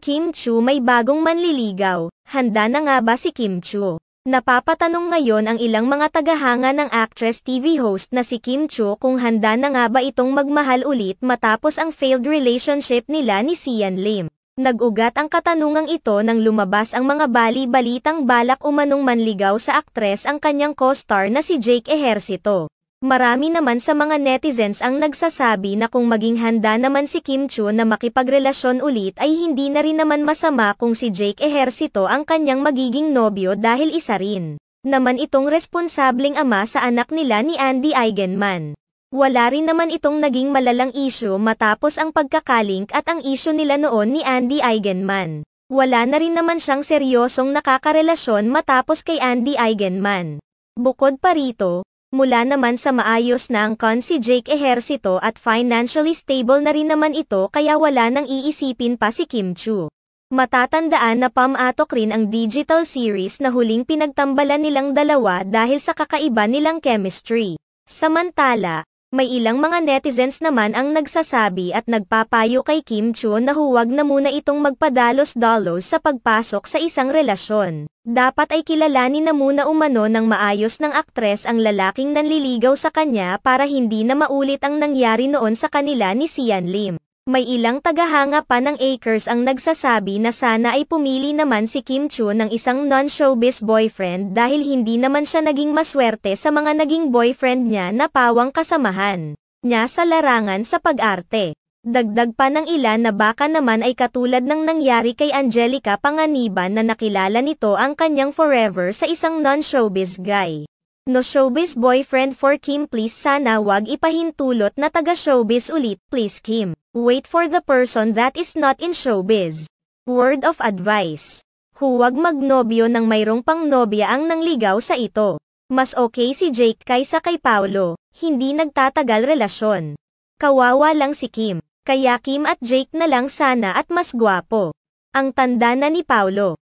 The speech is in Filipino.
Kim Chu may bagong manliligaw, handa na nga ba si Kim Chu? Napapatanong ngayon ang ilang mga tagahanga ng actress TV host na si Kim Chu kung handa na nga ba itong magmahal ulit matapos ang failed relationship nila ni Sian Lim. Nag-ugat ang katanungang ito nang lumabas ang mga bali-balitang balak umanong manligaw sa aktres ang kanyang co-star na si Jake Ejercito. Marami naman sa mga netizens ang nagsasabi na kung maging handa naman si Kim Chu na makipagrelasyon ulit ay hindi na rin naman masama kung si Jake Ejercito ang kanyang magiging nobyo dahil isa rin naman itong responsableng ama sa anak nila ni Andy Eigenman. Wala rin naman itong naging malalang issue matapos ang pagkakalink at ang issue nila noon ni Andy Eigenman. Wala na rin naman siyang seryosong nakakarelasyon matapos kay Andy Eigenman. Bukod pa rito, mula naman sa maayos na ang si Jake Ejercito at financially stable na rin naman ito kaya wala nang iisipin pa si Kim Chu. Matatandaan na pamatok rin ang digital series na huling pinagtambalan nilang dalawa dahil sa kakaiba nilang chemistry. Samantala, may ilang mga netizens naman ang nagsasabi at nagpapayo kay Kim Chu na huwag na muna itong magpadalos-dalos sa pagpasok sa isang relasyon. Dapat ay kilalanin na muna umano ng maayos ng aktres ang lalaking nanliligaw sa kanya para hindi na maulit ang nangyari noon sa kanila ni Sian Lim. May ilang tagahanga pa ng Acres ang nagsasabi na sana ay pumili naman si Kim Chu ng isang non-showbiz boyfriend dahil hindi naman siya naging maswerte sa mga naging boyfriend niya na pawang kasamahan niya sa larangan sa pag-arte. Dagdag pa ng ilan na baka naman ay katulad ng nangyari kay Angelica Panganiban na nakilala nito ang kanyang forever sa isang non-showbiz guy. No showbiz boyfriend for Kim, please sana wag ipahintulot na taga-showbiz ulit, please Kim. Wait for the person that is not in showbiz. Word of advice. Huwag magnobyo ng mayroong pangnobya ang nangligaw sa ito. Mas okay si Jake kaysa kay Paulo, hindi nagtatagal relasyon. Kawawa lang si Kim. Kaya Kim at Jake na lang sana at mas gwapo. Ang tanda na ni Paulo.